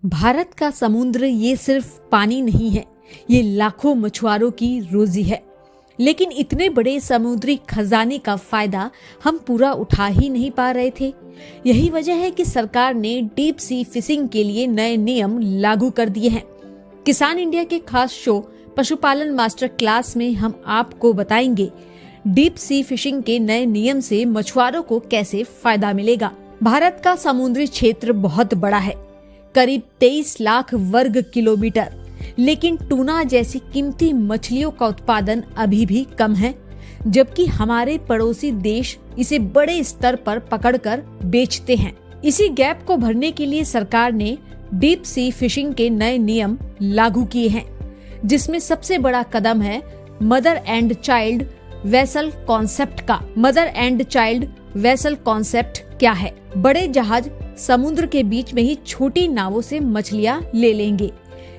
भारत का समुद्र ये सिर्फ पानी नहीं है, ये लाखों मछुआरों की रोजी है। लेकिन इतने बड़े समुद्री खजाने का फायदा हम पूरा उठा ही नहीं पा रहे थे। यही वजह है कि सरकार ने डीप सी फिशिंग के लिए नए नियम लागू कर दिए हैं। किसान इंडिया के खास शो पशुपालन मास्टर क्लास में हम आपको बताएंगे डीप सी फिशिंग के नए नियम से मछुआरों को कैसे फायदा मिलेगा। भारत का समुद्री क्षेत्र बहुत बड़ा है, करीब 23 लाख वर्ग किलोमीटर, लेकिन टूना जैसी कीमती मछलियों का उत्पादन अभी भी कम है, जबकि हमारे पड़ोसी देश इसे बड़े स्तर पर पकड़कर बेचते हैं। इसी गैप को भरने के लिए सरकार ने डीप सी फिशिंग के नए नियम लागू किए हैं, जिसमें सबसे बड़ा कदम है mother and child vessel concept का। Mother and child vessel concept क्या है? बड़े जहाज समुद्र के बीच में ही छोटी नावों से मछलियां ले लेंगे,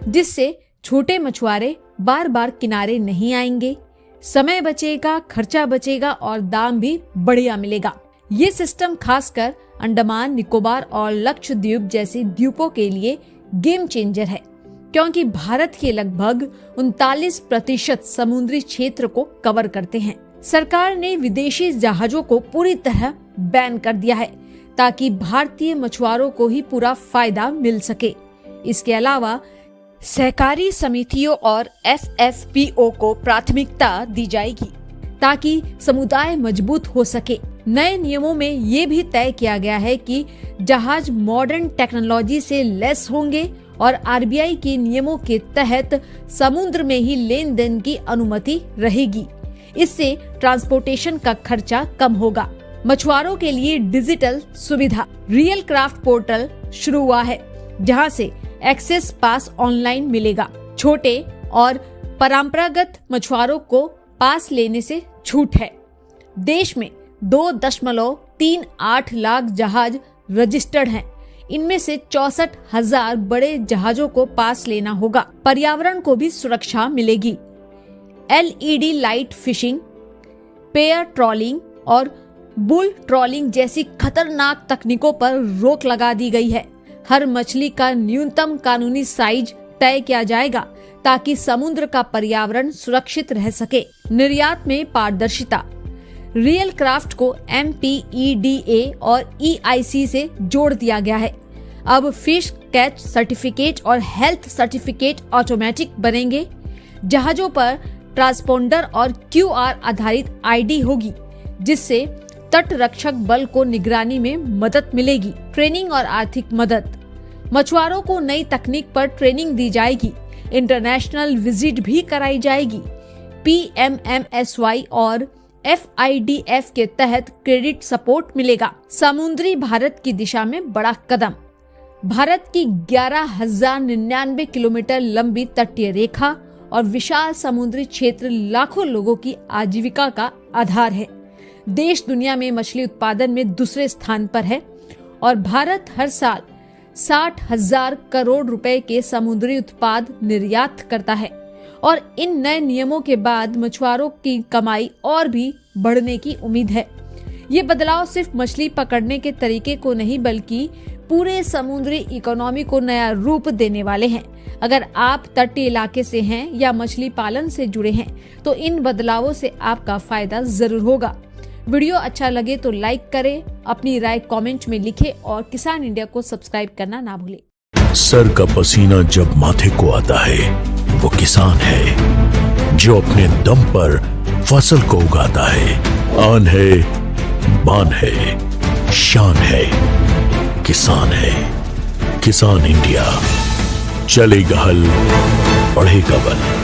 जिससे छोटे मछुआरे बार बार किनारे नहीं आएंगे, समय बचेगा, खर्चा बचेगा और दाम भी बढ़िया मिलेगा। ये सिस्टम खासकर अंडमान निकोबार और लक्षद्वीप जैसे द्वीपों के लिए गेम चेंजर है, क्योंकि भारत के लगभग 39% समुद्री क्षेत्र को कवर करते हैं। सरकार ने विदेशी जहाजों को पूरी तरह बैन कर दिया है, ताकि भारतीय मछुआरों को ही पूरा फायदा मिल सके। इसके अलावा सहकारी समितियों और FFPO को प्राथमिकता दी जाएगी, ताकि समुदाय मजबूत हो सके। नए नियमों में ये भी तय किया गया है कि जहाज मॉडर्न टेक्नोलॉजी से लैस होंगे और RBI के नियमों के तहत समुद्र में ही लेन देन की अनुमति रहेगी। इससे ट्रांसपोर्टेशन का खर्चा कम होगा। मछुआरों के लिए डिजिटल सुविधा रियल क्राफ्ट पोर्टल शुरू हुआ है, जहां से एक्सेस पास ऑनलाइन मिलेगा। छोटे और परंपरागत मछुआरों को पास लेने से छूट है। देश में 2.38 लाख जहाज रजिस्टर्ड हैं। इनमें से 64,000 बड़े जहाजों को पास लेना होगा। पर्यावरण को भी सुरक्षा मिलेगी। LED light fishing, pair trawling और बुल ट्रॉलिंग जैसी खतरनाक तकनीकों पर रोक लगा दी गई है। हर मछली का न्यूनतम कानूनी साइज तय किया जाएगा, ताकि समुद्र का पर्यावरण सुरक्षित रह सके। निर्यात में पारदर्शिता, रियल क्राफ्ट को MPEDA और EIC से जोड़ दिया गया है। अब फिश कैच सर्टिफिकेट और हेल्थ सर्टिफिकेट ऑटोमेटिक बनेंगे। जहाजों पर ट्रांसपोंडर और QR आधारित ID होगी, जिससे तट रक्षक बल को निगरानी में मदद मिलेगी। ट्रेनिंग और आर्थिक मदद, मछुआरों को नई तकनीक पर ट्रेनिंग दी जाएगी। इंटरनेशनल विजिट भी कराई जाएगी। PMMSY और FIDF के तहत क्रेडिट सपोर्ट मिलेगा। समुद्री भारत की दिशा में बड़ा कदम। भारत की 11,099 किलोमीटर लंबी तटीय रेखा और विशाल समुद्री क्षेत्र लाखों लोगों की आजीविका का आधार है। देश दुनिया में मछली उत्पादन में दूसरे स्थान पर है और भारत हर साल 60,000 करोड़ रुपए के समुद्री उत्पाद निर्यात करता है। और इन नए नियमों के बाद मछुआरों की कमाई और भी बढ़ने की उम्मीद है। ये बदलाव सिर्फ मछली पकड़ने के तरीके को नहीं, बल्कि पूरे समुद्री इकोनॉमी को नया रूप देने वाले हैं। अगर आप तटीय इलाके से हैं या मछली पालन से जुड़े हैं, तो इन बदलावों से आपका फायदा जरूर होगा। वीडियो अच्छा लगे तो लाइक करें, अपनी राय कमेंट में लिखें और किसान इंडिया को सब्सक्राइब करना ना भूलें। सर का पसीना जब माथे को आता है, वो किसान है जो अपने दम पर फसल को उगाता है। आन है, बान है, शान है, किसान है। किसान इंडिया, चलेगा हल, बढ़ेगा बल।